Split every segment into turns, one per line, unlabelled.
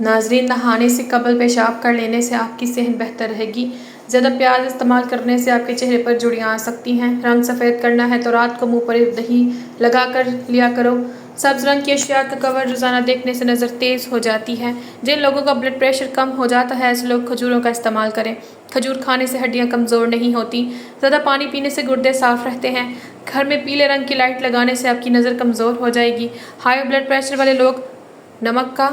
ناظرین، نہانے سے قبل پیشاب کر لینے سے آپ کی صحت بہتر رہے گی۔ زیادہ پیاز استعمال کرنے سے آپ کے چہرے پر جھریاں آ سکتی ہیں۔ رنگ سفید کرنا ہے تو رات کو منہ پر دہی لگا کر لیا کرو۔ سبز رنگ کی اشیاء کا کور روزانہ دیکھنے سے نظر تیز ہو جاتی ہے۔ جن لوگوں کا بلڈ پریشر کم ہو جاتا ہے ایسے لوگ کھجوروں کا استعمال کریں۔ کھجور کھانے سے ہڈیاں کمزور نہیں ہوتی۔ زیادہ پانی پینے سے گردے صاف رہتے ہیں۔ گھر میں پیلے رنگ کی لائٹ لگانے سے آپ کی نظر کمزور ہو جائے گی۔ ہائی بلڈ پریشر والے لوگ نمک کا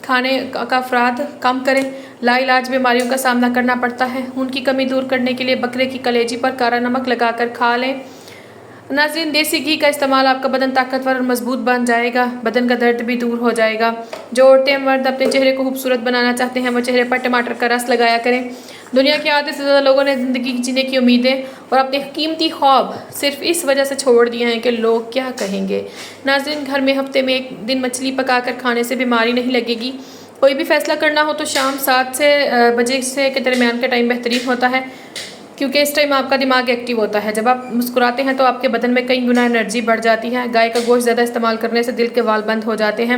کھانے کا افراد کم کریں۔ لا علاج بیماریوں کا سامنا کرنا پڑتا ہے، ان کی کمی دور کرنے کے لیے بکرے کی کلیجی پر کارا نمک لگا کر کھا لیں۔ ناظرین، دیسی گھی کا استعمال آپ کا بدن طاقتور اور مضبوط بن جائے گا، بدن کا درد بھی دور ہو جائے گا۔ جو عورتیں مرد اپنے چہرے کو خوبصورت بنانا چاہتے ہیں وہ چہرے پر ٹماٹر کا رس لگایا کریں۔ دنیا کے آدھے سے زیادہ لوگوں نے زندگی جینے کی امیدیں اور اپنے قیمتی خواب صرف اس وجہ سے چھوڑ دیے ہیں کہ لوگ کیا کہیں گے۔ ناظرین، گھر میں ہفتے میں ایک دن مچھلی پکا کر کھانے سے بیماری نہیں لگے گی۔ کوئی بھی فیصلہ کرنا ہو تو شام 7 بجے سے کے درمیان کا ٹائم بہترین ہوتا ہے، کیونکہ اس ٹائم آپ کا دماغ ایکٹیو ہوتا ہے۔ جب آپ مسکراتے ہیں تو آپ کے بدن میں کئی گنا انرجی بڑھ جاتی ہے۔ گائے کا گوشت زیادہ استعمال کرنے سے دل کے وال بند ہو جاتے ہیں۔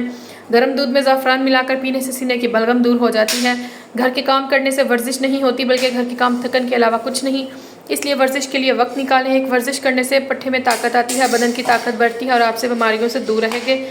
گرم دودھ میں زعفران ملا کر پینے سے سینے کی بلغم دور ہو جاتی ہے۔ گھر کے کام کرنے سے ورزش نہیں ہوتی، بلکہ گھر کے کام تھکن کے علاوہ کچھ نہیں، اس لیے ورزش کے لیے وقت نکالیں۔ ایک ورزش کرنے سے پٹھے میں طاقت آتی ہے، بدن کی طاقت بڑھتی ہے اور آپ سے بیماریوں سے دور رہیں گے۔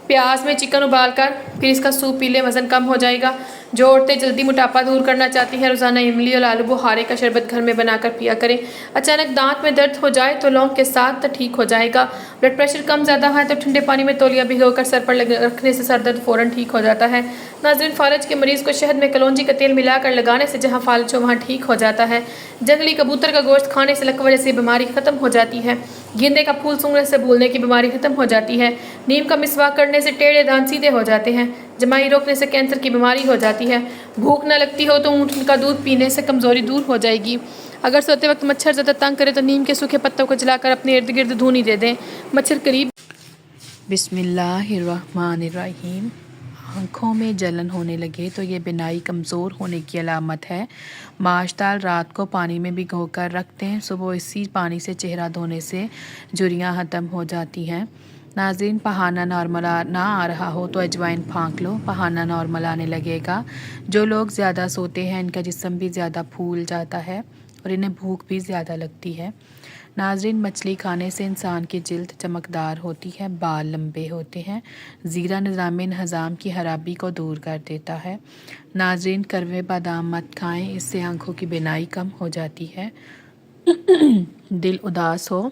پیاز میں چکن ابال کر پھر اس کا سوپ پی لیں، وزن کم ہو جائے گا۔ جو عورتیں جلدی موٹاپا دور کرنا چاہتی ہیں روزانہ املی اور آلو بخارے کا شربت گھر میں بنا کر پیا کریں۔ اچانک دانت میں درد ہو جائے تو لونگ کے ساتھ ٹھیک ہو جائے گا۔ بلڈ پریشر کم زیادہ ہے تو ٹھنڈے پانی میں تولیہ بھگو کر سر پر رکھنے سے سر درد فوراً ٹھیک ہو جاتا ہے۔ ناظرین، فالج کے مریض کو شہد میں کلونجی کا تیل ملا کر لگانے سے جہاں فالج ہو وہاں ٹھیک ہو جاتا ہے۔ جنگلی کبوتر کا گوشت کھانے سے لکوہ جیسی بیماری ختم ہو جاتی ہے۔ گیندے کا پھول سونگھنے سے بھولنے کی بیماری ختم ہو جاتی ہے۔ نیم کا مسواک کرنے سے ٹیڑھے دانت سیدھے ہو جاتے ہیں۔ جمائی روکنے سے کینسر کی بیماری ہو جاتی ہے۔ بھوک نہ لگتی ہو تو اونٹ کا دودھ پینے سے کمزوری دور ہو جائے گی۔ اگر سوتے وقت مچھر زیادہ تنگ کرے تو نیم کے سوکھے پتوں کو جلا کر اپنے ارد گرد دھونی دے دیں۔ مچھر قریب
بسم اللہ الرحمن الرحیم۔ آنکھوں میں جلن ہونے لگے تو یہ بینائی کمزور ہونے کی علامت ہے۔ ماش دال رات کو پانی میں بھگو کر رکھ دیں، صبح اسی پانی سے چہرہ دھونے سے جھریاں ختم ہو جاتی ہیں۔ ناظرین، پہانا نارمل نہ آ رہا ہو تو اجوائن پھونک لو، پہانا نارمل آنے لگے گا۔ جو لوگ زیادہ سوتے ہیں ان کا جسم بھی زیادہ پھول جاتا ہے اور انہیں بھوک بھی زیادہ لگتی ہے۔ ناظرین، مچھلی کھانے سے انسان کی جلد چمکدار ہوتی ہے، بال لمبے ہوتے ہیں۔ زیرہ نظام ہضم کی خرابی کو دور کر دیتا ہے۔ ناظرین، کڑوے بادام مت کھائیں، اس سے آنکھوں کی بینائی کم ہو جاتی ہے۔ دل اداس ہو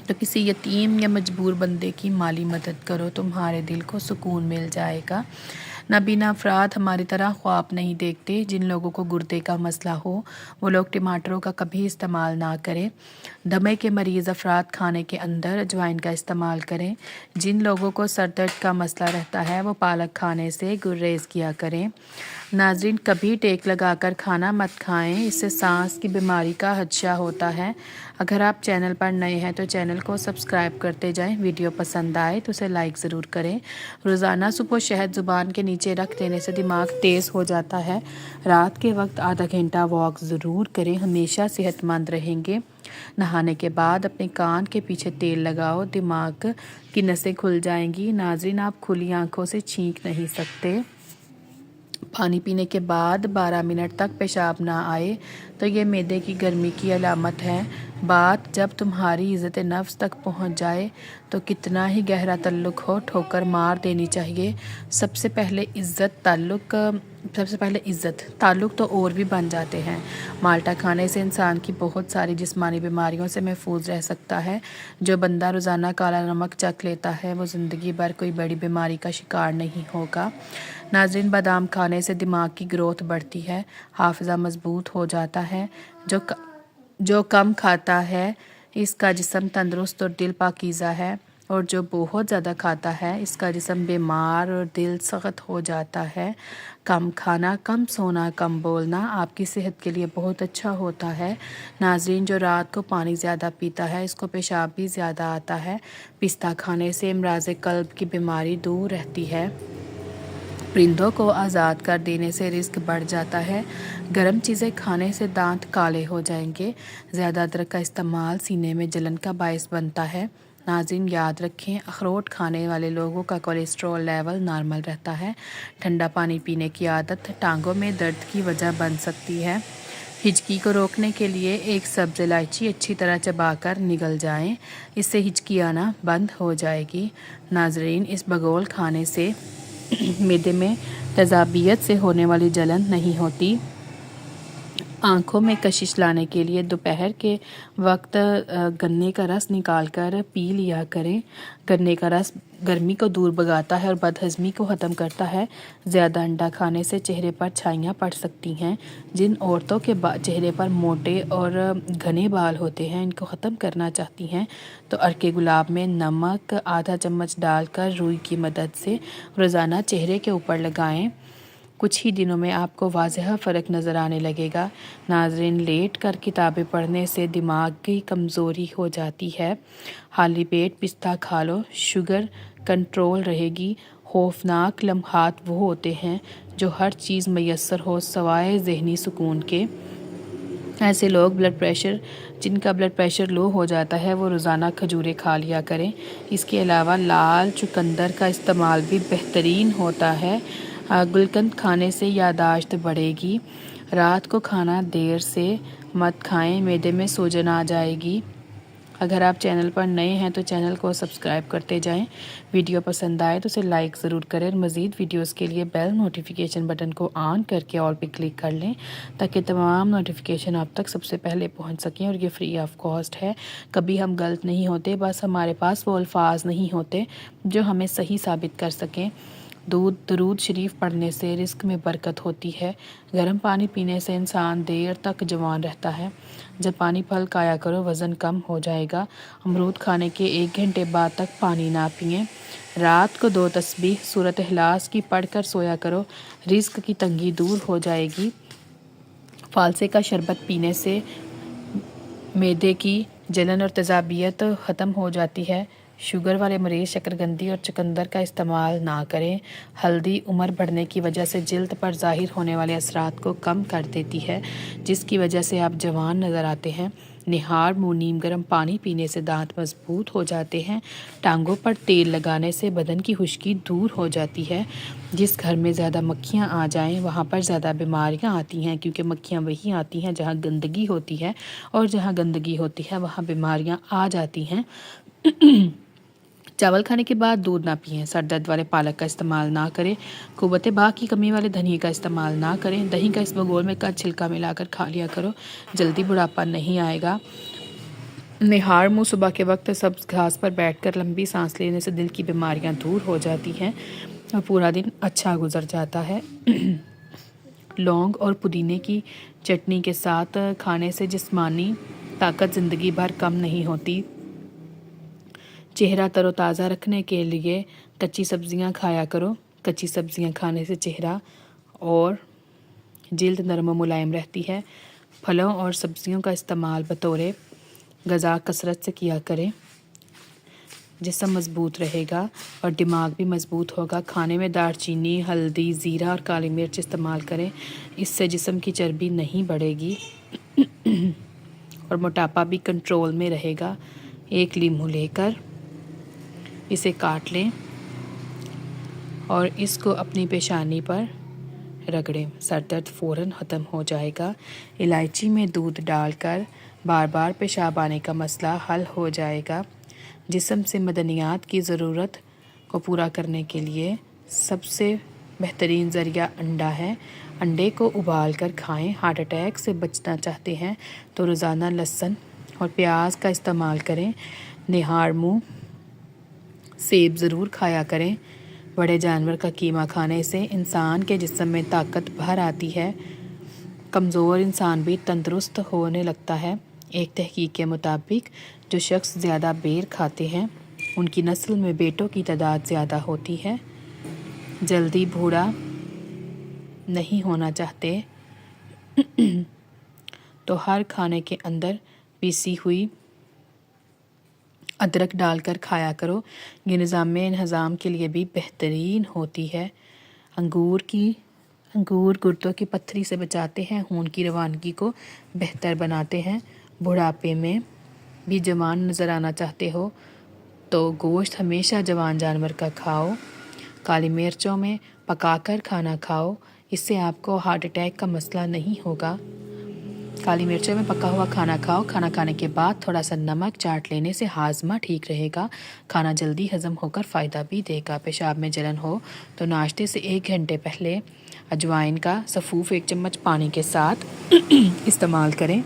تو کسی یتیم یا مجبور بندے کی مالی مدد کرو، تمہارے دل کو سکون مل جائے گا۔ نابینا افراد ہماری طرح خواب نہیں دیکھتے۔ جن لوگوں کو گردے کا مسئلہ ہو وہ لوگ ٹماٹروں کا کبھی استعمال نہ کریں۔ دمے کے مریض افراد کھانے کے اندر اجوائن کا استعمال کریں۔ جن لوگوں کو سر درد کا مسئلہ رہتا ہے وہ پالک کھانے سے گریز کیا کریں۔ ناظرین، کبھی ٹیک لگا کر کھانا مت کھائیں، اس سے سانس کی بیماری کا خدشہ ہوتا ہے۔ اگر آپ چینل پر نئے ہیں تو چینل کو سبسکرائب کرتے جائیں۔ ویڈیو پسند آئے تو اسے لائک ضرور کریں۔ روزانہ صبح شہد زبان کے نیچے رکھ دینے سے دماغ تیز ہو جاتا ہے۔ رات کے وقت آدھا گھنٹہ واک ضرور کریں، ہمیشہ صحت مند رہیں گے۔ نہانے کے بعد اپنے کان کے پیچھے تیل لگاؤ، دماغ کی نسیں کھل جائیں گی۔ ناظرین، آپ کھلی آنکھوں سے چھینک نہیں سکتے۔ پانی پینے کے بعد 12 منٹ تک پیشاب نہ آئے تو یہ معدے کی گرمی کی علامت ہے۔ بات جب تمہاری عزت نفس تک پہنچ جائے تو کتنا ہی گہرا تعلق ہو، ٹھوکر مار دینی چاہیے۔ سب سے پہلے تعلق تو اور بھی بن جاتے ہیں۔ مالٹا کھانے سے انسان کی بہت ساری جسمانی بیماریوں سے محفوظ رہ سکتا ہے۔ جو بندہ روزانہ کالا نمک چکھ لیتا ہے وہ زندگی بھر کوئی بڑی بیماری کا شکار نہیں ہوگا۔ ناظرین، بادام کھانے سے دماغ کی گروتھ بڑھتی ہے، حافظہ مضبوط ہو جاتا ہے۔ جو کم کھاتا ہے اس کا جسم تندرست اور دل پاکیزہ ہے، اور جو بہت زیادہ کھاتا ہے اس کا جسم بیمار اور دل سخت ہو جاتا ہے۔ کم کھانا، کم سونا، کم بولنا آپ کی صحت کے لیے بہت اچھا ہوتا ہے۔ ناظرین، جو رات کو پانی زیادہ پیتا ہے اس کو پیشاب بھی زیادہ آتا ہے۔ پستہ کھانے سے امراض قلب کی بیماری دور رہتی ہے۔ پرندوں کو آزاد کر دینے سے رزق بڑھ جاتا ہے۔ گرم چیزیں کھانے سے دانت کالے ہو جائیں گے۔ زیادہ ادرک کا استعمال سینے میں جلن کا باعث بنتا ہے۔ ناظرین یاد رکھیں اخروٹ کھانے والے لوگوں کا کولیسٹرول لیول نارمل رہتا ہے۔ ٹھنڈا پانی پینے کی عادت ٹانگوں میں درد کی وجہ بن سکتی ہے۔ ہچکی کو روکنے کے لیے ایک سبز الائچی اچھی طرح چبا کر نگل جائیں، اس سے ہچکی آنا بند ہو جائے گی۔ ناظرین اس بگول کھانے سے معدے میں تیزابیت سے ہونے والی جلن نہیں ہوتی۔ آنکھوں میں کشش لانے کے لیے دوپہر کے وقت گنے کا رس نکال کر پی لیا کریں۔ گنے کا رس گرمی کو دور بھگاتا ہے اور بدہضمی کو ختم کرتا ہے۔ زیادہ انڈا کھانے سے چہرے پر چھائیاں پڑ سکتی ہیں۔ جن عورتوں کے چہرے پر موٹے اور گھنے بال ہوتے ہیں، ان کو ختم کرنا چاہتی ہیں تو عرق گلاب میں نمک آدھا چمچ ڈال کر روئی کی مدد سے روزانہ چہرے کے اوپر لگائیں۔ کچھ ہی دنوں میں آپ کو واضح فرق نظر آنے لگے گا۔ ناظرین لیٹ کر کتابیں پڑھنے سے دماغ کی کمزوری ہو جاتی ہے۔ خالی پیٹ پستہ کھا لو، شوگر کنٹرول رہے گی۔ خوفناک لمحات وہ ہوتے ہیں جو ہر چیز میسر ہو سوائے ذہنی سکون کے۔ ایسے لوگ جن کا بلڈ پریشر لو ہو جاتا ہے وہ روزانہ کھجوریں کھا لیا کریں۔ اس کے علاوہ لال چقندر کا استعمال بھی بہترین ہوتا ہے۔ گلقند کھانے سے یادداشت بڑھے گی۔ رات کو کھانا دیر سے مت کھائیں، معدے میں سوجن آ جائے گی۔ اگر آپ چینل پر نئے ہیں تو چینل کو سبسکرائب کرتے جائیں۔ ویڈیو پسند آئے تو اسے لائک ضرور کریں اور مزید ویڈیوز کے لیے بیل نوٹیفیکیشن بٹن کو آن کر کے آل پہ کلک کر لیں تاکہ تمام نوٹیفیکیشن آپ تک سب سے پہلے پہنچ سکیں، اور یہ فری آف کاسٹ ہے۔ کبھی ہم غلط نہیں ہوتے، بس ہمارے پاس وہ الفاظ نہیں ہوتے جو ہمیں صحیح ثابت کر سکیں۔ درود شریف پڑھنے سے رزق میں برکت ہوتی ہے۔ گرم پانی پینے سے انسان دیر تک جوان رہتا ہے۔ جب پانی پھل کھایا کرو وزن کم ہو جائے گا۔ امرود کھانے کے 1 گھنٹے بعد تک پانی نہ پئیں۔ رات کو 2 تسبیح سورۃ اخلاص کی پڑھ کر سویا کرو، رزق کی تنگی دور ہو جائے گی۔ فالسے کا شربت پینے سے معدے کی جلن اور تیزابیت ختم ہو جاتی ہے۔ شوگر والے مریض شکرقندی اور چقندر کا استعمال نہ کریں۔ ہلدی عمر بڑھنے کی وجہ سے جلد پر ظاہر ہونے والے اثرات کو کم کر دیتی ہے، جس کی وجہ سے آپ جوان نظر آتے ہیں۔ نہار منہ نیم گرم پانی پینے سے دانت مضبوط ہو جاتے ہیں۔ ٹانگوں پر تیل لگانے سے بدن کی خشکی دور ہو جاتی ہے۔ جس گھر میں زیادہ مکھیاں آ جائیں وہاں پر زیادہ بیماریاں آتی ہیں، کیونکہ مکھیاں وہی آتی ہیں جہاں گندگی ہوتی ہے، اور جہاں گندگی ہوتی ہے وہاں بیماریاں آ جاتی ہیں۔ چاول کھانے کے بعد دودھ نہ پئیں۔ سر درد والے پالک کا استعمال نہ کریں۔ قوت باہ کی کمی والے دھنیا کا استعمال نہ کریں۔ دہی کا اس بگول میں کا چھلکا ملا کر کھا لیا کرو، جلدی بڑھاپا نہیں آئے گا۔ نہار منہ صبح کے وقت سبز گھاس پر بیٹھ کر لمبی سانس لینے سے دل کی بیماریاں دور ہو جاتی ہیں اور پورا دن اچھا گزر جاتا ہے۔ لونگ اور پودینے کی چٹنی کے ساتھ کھانے سے جسمانی طاقت زندگی بھر کم نہیں ہوتی۔ چہرہ تر و تازہ رکھنے کے لیے کچی سبزیاں کھایا کرو۔ کچی سبزیاں کھانے سے چہرہ اور جلد نرم و ملائم رہتی ہے۔ پھلوں اور سبزیوں کا استعمال بطور غذا کثرت سے کیا کریں۔ جسم مضبوط رہے گا اور دماغ بھی مضبوط ہوگا۔ کھانے میں دار چینی، ہلدی، زیرہ اور کالی مرچ استعمال کریں، اس سے جسم کی چربی نہیں بڑھے گی اور موٹاپا بھی کنٹرول میں رہے گا۔ 1 لیموں لے کر اسے کاٹ لیں اور اس کو اپنی پیشانی پر رگڑیں، سر درد فوراً ختم ہو جائے گا۔ الائچی میں دودھ ڈال کر بار بار پیشاب آنے کا مسئلہ حل ہو جائے گا۔ جسم سے معدنیات کی ضرورت کو پورا کرنے کے لیے سب سے بہترین ذریعہ انڈا ہے۔ انڈے کو ابال کر کھائیں۔ ہارٹ اٹیک سے بچنا چاہتے ہیں تو روزانہ لہسن اور پیاز کا استعمال کریں۔ نہار منہ سیب ضرور کھایا کریں۔ بڑے جانور کا قیمہ کھانے سے انسان کے جسم میں طاقت بھر آتی ہے۔ کمزور انسان بھی تندرست ہونے لگتا ہے۔ ایک تحقیق کے مطابق جو شخص زیادہ بیر کھاتے ہیں ان کی نسل میں بیٹوں کی تعداد زیادہ ہوتی ہے۔ جلدی بوڑھا نہیں ہونا چاہتے تو ہر کھانے کے اندر پیسی ہوئی ادرک ڈال کر کھایا کرو، یہ نظام ہضم کے لیے بھی بہترین ہوتی ہے۔ انگور گردوں کی پتھری سے بچاتے ہیں، خون کی روانگی کو بہتر بناتے ہیں۔ بڑھاپے میں بھی جوان نظر آنا چاہتے ہو تو گوشت ہمیشہ جوان جانور کا کھاؤ، کالی مرچوں میں پکا کر کھانا کھاؤ، اس سے آپ کو ہارٹ اٹیک کا مسئلہ نہیں ہوگا۔ کالی مرچوں میں پکا ہوا کھانا کھاؤ، کھانا کھانے کے بعد تھوڑا سا نمک چاٹ لینے سے ہاضمہ ٹھیک رہے گا، کھانا جلدی ہضم ہو کر فائدہ بھی دے گا۔ پیشاب میں جلن ہو تو ناشتے سے 1 گھنٹے پہلے اجوائن کا سفوف 1 چمچ پانی کے ساتھ استعمال کریں۔